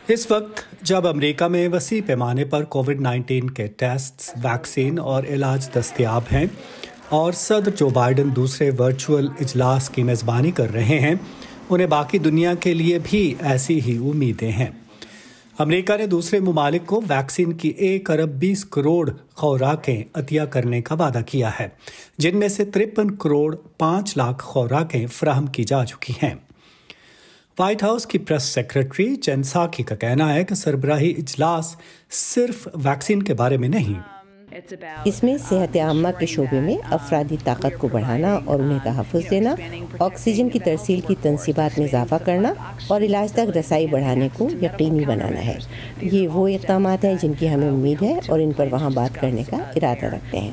اس وقت جب امریکہ میں وسیع پیمانے پر کووڈ-19 کے ٹیسٹ، ویکسین اور علاج دستیاب ہیں اور صدر جو بائیڈن دوسرے ورچوئل اجلاس کی میزبانی کر رہے ہیں، انہیں باقی دنیا کے لیے بھی ایسی ہی امیدیں ہیں۔ امریکہ نے دوسرے ممالک کو ویکسین کی 1 ارب 20 کروڑ خوراکیں عطیہ کرنے کا وعدہ کیا ہے، جن میں سے 53 کروڑ 5 لاکھ خوراکیں فراہم کی جا چکی ہیں۔ وائٹ ہاؤس کی پریس سیکرٹری جین ساکی کا کہنا ہے کہ سربراہی اجلاس صرف ویکسین کے بارے میں نہیں، اس میں صحت عامہ کے شعبے میں افرادی طاقت کو بڑھانا اور انہیں تحفظ دینا، آکسیجن کی ترسیل کی تنصیبات میں اضافہ کرنا اور علاج تک رسائی بڑھانے کو یقینی بنانا ہے۔ یہ وہ اقدامات ہیں جن کی ہمیں امید ہے اور ان پر وہاں بات کرنے کا ارادہ رکھتے ہیں۔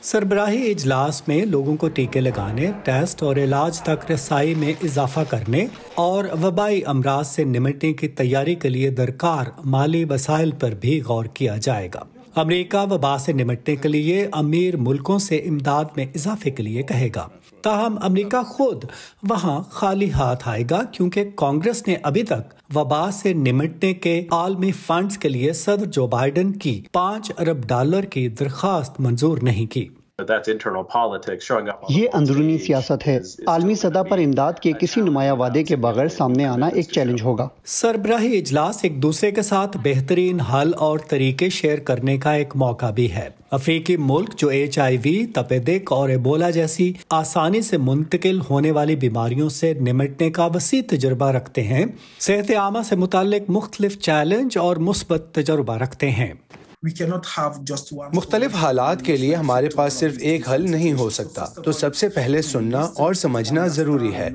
سربراہی اجلاس میں لوگوں کو ٹیکے لگانے، ٹیسٹ اور علاج تک رسائی میں اضافہ کرنے اور وبائی امراض سے نمٹنے کی تیاری کے لیے درکار مالی وسائل پر بھی غور کیا جائے گا۔ امریکہ وبا سے نمٹنے کے لیے امیر ملکوں سے امداد میں اضافے کے لیے کہے گا، تاہم امریکہ خود وہاں خالی ہاتھ آئے گا کیونکہ کانگریس نے ابھی تک وبا سے نمٹنے کے عالمی فنڈز کے لیے صدر جو بائیڈن کی $5 ارب کی درخواست منظور نہیں کی۔ یہ اندرونی سیاست ہے۔ عالمی سطح پر امداد کے کسی نمایاں وعدے کے بغیر سامنے آنا ایک چیلنج ہوگا۔ سربراہی اجلاس ایک دوسرے کے ساتھ بہترین حل اور طریقے شیئر کرنے کا ایک موقع بھی ہے۔ افریقی ملک جو HIV، تپِ دق اور ایبولا جیسی آسانی سے منتقل ہونے والی بیماریوں سے نمٹنے کا وسیع تجربہ رکھتے ہیں، صحت عامہ سے متعلق مختلف چیلنج اور مثبت تجربہ رکھتے ہیں۔ مختلف حالات کے لیے ہمارے پاس صرف ایک حل نہیں ہو سکتا، تو سب سے پہلے سننا اور سمجھنا ضروری ہے۔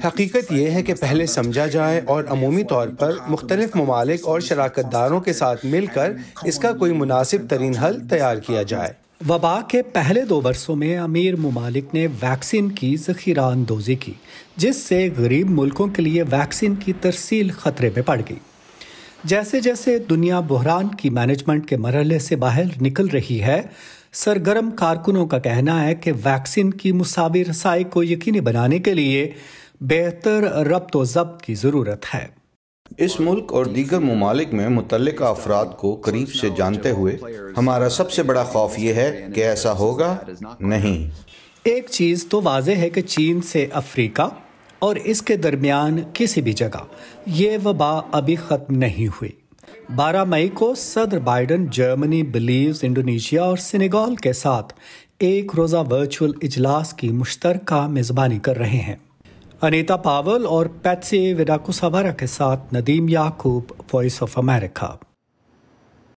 حقیقت یہ ہے کہ پہلے سمجھا جائے اور عمومی طور پر مختلف ممالک اور شراکت داروں کے ساتھ مل کر اس کا کوئی مناسب ترین حل تیار کیا جائے۔ وبا کے پہلے 2 برسوں میں امیر ممالک نے ویکسین کی ذخیرہ اندوزی کی، جس سے غریب ملکوں کے لیے ویکسین کی ترسیل خطرے میں پڑ گئی۔ جیسے جیسے دنیا بحران کی مینجمنٹ کے مرحلے سے باہر نکل رہی ہے، سرگرم کارکنوں کا کہنا ہے کہ ویکسین کی مساوی رسائی کو یقینی بنانے کے لیے بہتر ربط و ضبط کی ضرورت ہے۔ اس ملک اور دیگر ممالک میں متعلقہ افراد کو قریب سے جانتے ہوئے ہمارا سب سے بڑا خوف یہ ہے کہ ایسا ہوگا نہیں۔ ایک چیز تو واضح ہے کہ چین سے افریقہ اور اس کے درمیان کسی بھی جگہ یہ وبا ابھی ختم نہیں ہوئی۔ 12 مئی کو صدر بائیڈن جرمنی، بیلیز، انڈونیشیا اور سینیگال کے ساتھ ایک روزہ ورچوئل اجلاس کی مشترکہ میزبانی کر رہے ہیں۔ انیتا پاول اور پیٹسی وڈاکوساوارا کے ساتھ ندیم یعقوب، وائس آف امریکہ۔